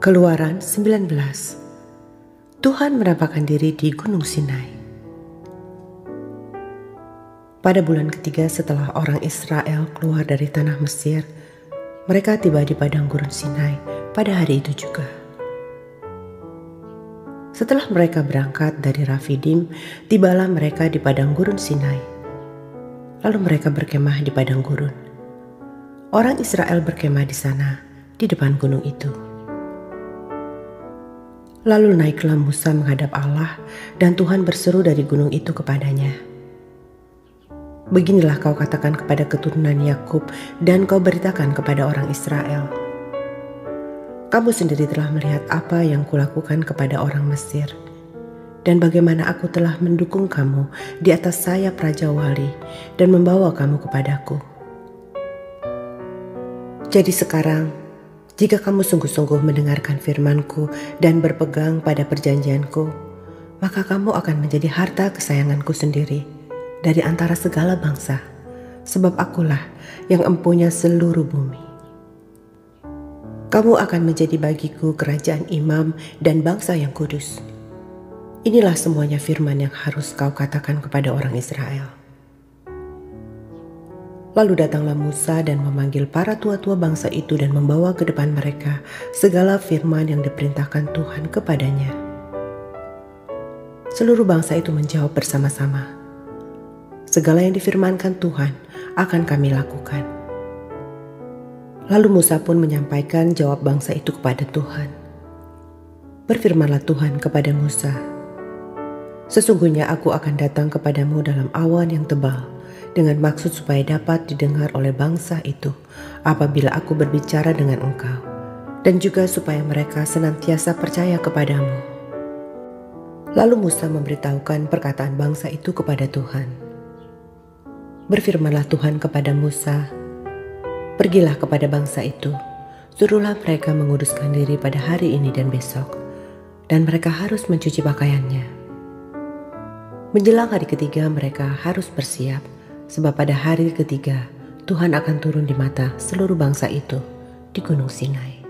Keluaran 19. Tuhan menampakkan diri di Gunung Sinai. Pada bulan ketiga setelah orang Israel keluar dari tanah Mesir, mereka tiba di padang gurun Sinai pada hari itu juga. Setelah mereka berangkat dari Rafidim, tibalah mereka di padang gurun Sinai. Lalu mereka berkemah di padang gurun. Orang Israel berkemah di sana, di depan gunung itu. Lalu naiklah Musa menghadap Allah, dan Tuhan berseru dari gunung itu kepadanya. Beginilah kau katakan kepada keturunan Yakub, dan kau beritakan kepada orang Israel. Kamu sendiri telah melihat apa yang kulakukan kepada orang Mesir, dan bagaimana aku telah mendukung kamu di atas sayap Raja Wali, dan membawa kamu kepadaku. Jadi sekarang, jika kamu sungguh-sungguh mendengarkan firman-Ku dan berpegang pada perjanjian-Ku, maka kamu akan menjadi harta kesayangan-Ku sendiri dari antara segala bangsa, sebab Akulah yang empunya seluruh bumi. Kamu akan menjadi bagiku kerajaan imam dan bangsa yang kudus. Inilah semuanya firman yang harus kau katakan kepada orang Israel. Lalu datanglah Musa dan memanggil para tua-tua bangsa itu dan membawa ke depan mereka segala firman yang diperintahkan Tuhan kepadanya. Seluruh bangsa itu menjawab bersama-sama, "Segala yang difirmankan Tuhan akan kami lakukan." Lalu Musa pun menyampaikan jawab bangsa itu kepada Tuhan. Berfirmanlah Tuhan kepada Musa, "Sesungguhnya aku akan datang kepadamu dalam awan yang tebal, dengan maksud supaya dapat didengar oleh bangsa itu apabila aku berbicara dengan engkau, dan juga supaya mereka senantiasa percaya kepadamu." Lalu Musa memberitahukan perkataan bangsa itu kepada Tuhan. Berfirmanlah Tuhan kepada Musa, "Pergilah kepada bangsa itu, suruhlah mereka menguduskan diri pada hari ini dan besok, dan mereka harus mencuci pakaiannya. Menjelang hari ketiga mereka harus bersiap, sebab pada hari ketiga Tuhan akan turun di mata seluruh bangsa itu di Gunung Sinai.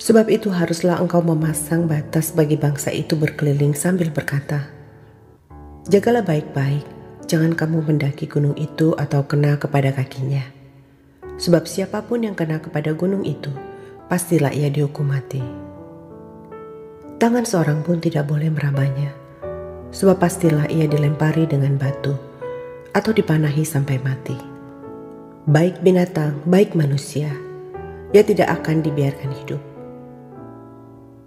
Sebab itu haruslah engkau memasang batas bagi bangsa itu berkeliling sambil berkata, 'Jagalah baik-baik, jangan kamu mendaki gunung itu atau kena kepada kakinya. Sebab siapapun yang kena kepada gunung itu, pastilah ia dihukum mati. Tangan seorang pun tidak boleh merabanya, sebab pastilah ia dilempari dengan batu atau dipanahi sampai mati. Baik binatang, baik manusia, ia tidak akan dibiarkan hidup.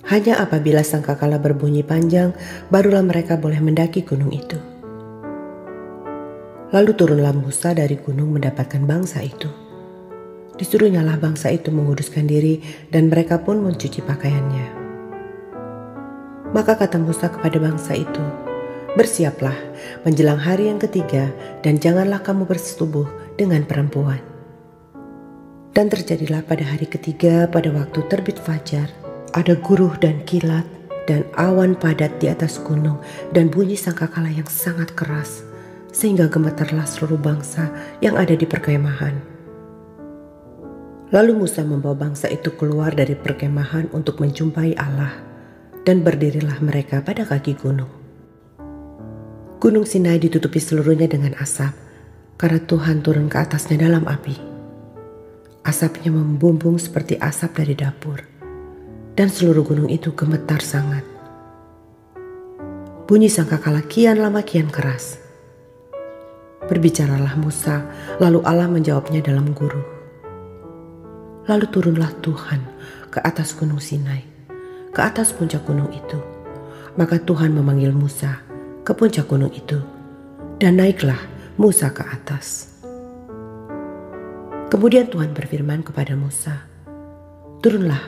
Hanya apabila sangkakala berbunyi panjang, barulah mereka boleh mendaki gunung itu.' Lalu turunlah Musa dari gunung mendapatkan bangsa itu. Disuruhnyalah bangsa itu menguduskan diri, dan mereka pun mencuci pakaiannya. Maka kata Musa kepada bangsa itu, 'Bersiaplah menjelang hari yang ketiga, dan janganlah kamu bersetubuh dengan perempuan.' Dan terjadilah pada hari ketiga pada waktu terbit fajar, ada guruh dan kilat dan awan padat di atas gunung, dan bunyi sangkakala yang sangat keras, sehingga gemetarlah seluruh bangsa yang ada di perkemahan. Lalu Musa membawa bangsa itu keluar dari perkemahan untuk menjumpai Allah, dan berdirilah mereka pada kaki gunung. Gunung Sinai ditutupi seluruhnya dengan asap, karena Tuhan turun ke atasnya dalam api. Asapnya membumbung seperti asap dari dapur, dan seluruh gunung itu gemetar sangat. Bunyi sangkakala kian lama kian keras. Berbicaralah Musa, lalu Allah menjawabnya dalam guruh. Lalu turunlah Tuhan ke atas gunung Sinai, ke atas puncak gunung itu. Maka Tuhan memanggil Musa ke puncak gunung itu, dan naiklah Musa ke atas. Kemudian Tuhan berfirman kepada Musa, "Turunlah,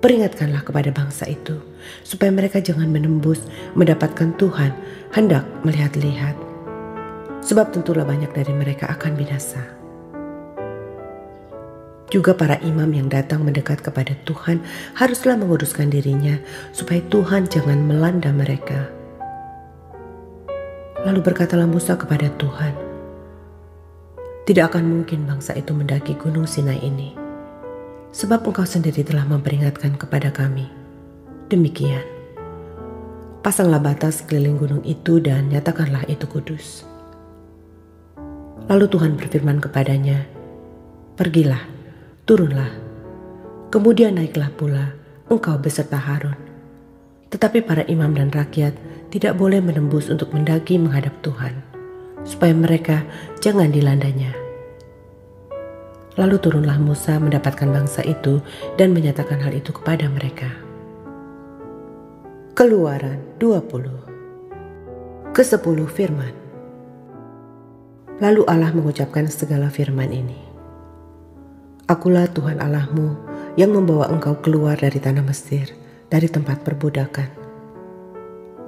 peringatkanlah kepada bangsa itu, supaya mereka jangan menembus mendapatkan Tuhan hendak melihat-lihat. Sebab tentulah banyak dari mereka akan binasa. Juga para imam yang datang mendekat kepada Tuhan haruslah menguduskan dirinya, supaya Tuhan jangan melanda mereka." Lalu berkatalah Musa kepada Tuhan, "Tidak akan mungkin bangsa itu mendaki gunung Sinai ini, sebab Engkau sendiri telah memperingatkan kepada kami. Demikian, pasanglah batas keliling gunung itu dan nyatakanlah itu kudus. Lalu Tuhan berfirman kepadanya, pergilah, turunlah, kemudian naiklah pula engkau beserta Harun. Tetapi para imam dan rakyat tidak boleh menembus untuk mendaki menghadap Tuhan, supaya mereka jangan dilandanya. Lalu turunlah Musa mendapatkan bangsa itu dan menyatakan hal itu kepada mereka. Keluaran 20. Ke-10 firman. Lalu Allah mengucapkan segala firman ini. Akulah Tuhan Allahmu yang membawa engkau keluar dari tanah Mesir, dari tempat perbudakan.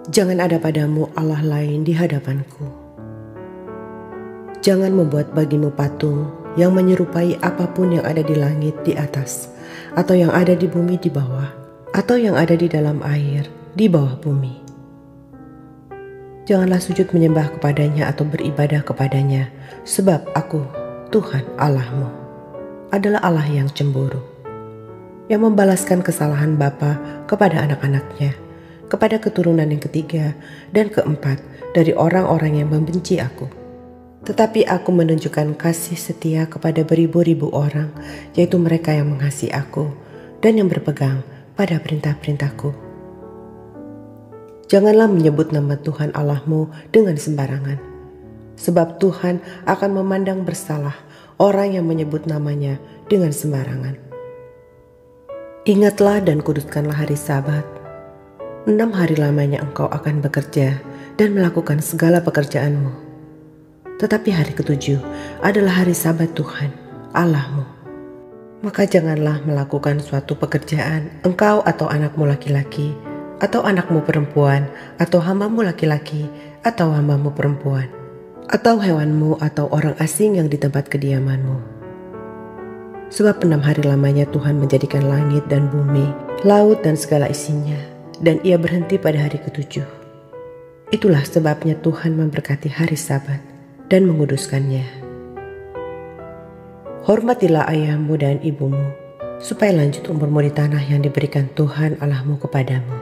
Jangan ada padamu Allah lain di hadapanku. Jangan membuat bagimu patung yang menyerupai apapun yang ada di langit di atas, atau yang ada di bumi di bawah, atau yang ada di dalam air di bawah bumi. Janganlah sujud menyembah kepadanya atau beribadah kepadanya, sebab aku, Tuhan Allahmu, adalah Allah yang cemburu, yang membalaskan kesalahan bapa kepada anak-anaknya, kepada keturunan yang ketiga dan keempat dari orang-orang yang membenci aku. Tetapi aku menunjukkan kasih setia kepada beribu-ribu orang, yaitu mereka yang mengasihi aku dan yang berpegang pada perintah-perintahku. Janganlah menyebut nama Tuhan Allahmu dengan sembarangan, sebab Tuhan akan memandang bersalah orang yang menyebut namanya dengan sembarangan. Ingatlah dan kuduskanlah hari Sabat. 6 hari lamanya engkau akan bekerja dan melakukan segala pekerjaanmu. Tetapi hari ke-7 adalah hari Sabat Tuhan Allahmu. Maka janganlah melakukan suatu pekerjaan, engkau atau anakmu laki-laki, atau anakmu perempuan, atau hambamu laki-laki, atau hambamu perempuan, atau hewanmu, atau orang asing yang di tempat kediamanmu. Sebab 6 hari lamanya Tuhan menjadikan langit dan bumi, laut dan segala isinya, dan ia berhenti pada hari ke-7. Itulah sebabnya Tuhan memberkati hari Sabat dan menguduskannya. Hormatilah ayahmu dan ibumu, supaya lanjut umurmu di tanah yang diberikan Tuhan Allahmu kepadamu.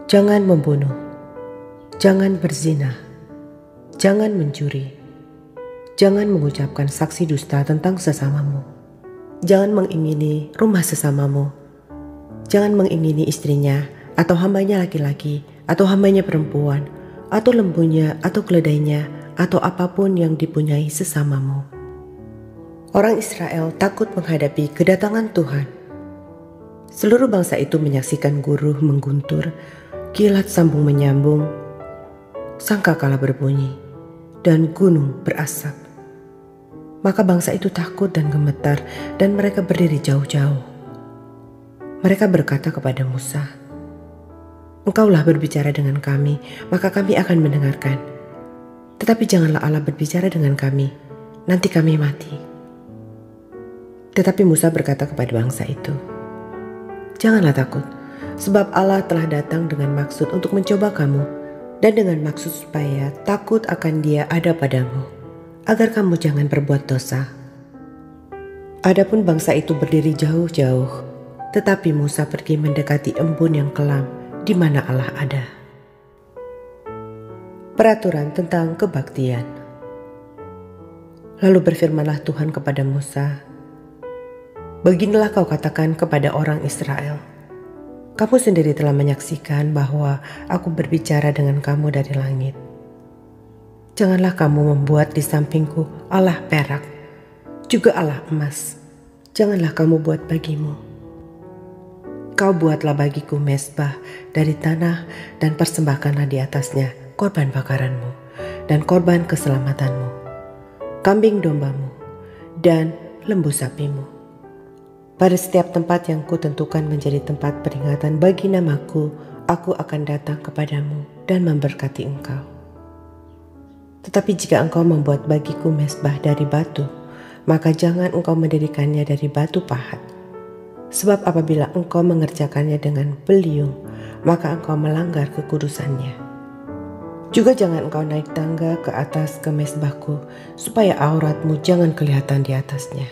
Jangan membunuh, jangan berzina, jangan mencuri, jangan mengucapkan saksi dusta tentang sesamamu, jangan mengingini rumah sesamamu, jangan mengingini istrinya atau hambanya laki-laki atau hambanya perempuan atau lembunya atau keledainya atau apapun yang dipunyai sesamamu. Orang Israel takut menghadapi kedatangan Tuhan. Seluruh bangsa itu menyaksikan guruh mengguntur, kilat sambung menyambung, sangkakala berbunyi, dan gunung berasap. Maka bangsa itu takut dan gemetar, dan mereka berdiri jauh-jauh. Mereka berkata kepada Musa, "Engkaulah berbicara dengan kami, maka kami akan mendengarkan. Tetapi janganlah Allah berbicara dengan kami, nanti kami mati." Tetapi Musa berkata kepada bangsa itu, "Janganlah takut, sebab Allah telah datang dengan maksud untuk mencoba kamu, dan dengan maksud supaya takut akan Dia ada padamu, agar kamu jangan berbuat dosa." Adapun bangsa itu berdiri jauh-jauh, tetapi Musa pergi mendekati embun yang kelam di mana Allah ada. Peraturan tentang kebaktian. Lalu berfirmanlah Tuhan kepada Musa, "Beginilah kau katakan kepada orang Israel, kamu sendiri telah menyaksikan bahwa aku berbicara dengan kamu dari langit. Janganlah kamu membuat di sampingku Allah perak, juga Allah emas. Janganlah kamu buat bagimu. Kau buatlah bagiku mezbah dari tanah dan persembahkanlah di atasnya korban bakaranmu dan korban keselamatanmu, kambing dombamu dan lembu sapimu. Pada setiap tempat yang kutentukan menjadi tempat peringatan bagi namaku, aku akan datang kepadamu dan memberkati engkau. Tetapi jika engkau membuat bagiku mezbah dari batu, maka jangan engkau mendirikannya dari batu pahat. Sebab apabila engkau mengerjakannya dengan beliung, maka engkau melanggar kekudusannya. Juga jangan engkau naik tangga ke atas ke mezbahku, supaya auratmu jangan kelihatan di atasnya.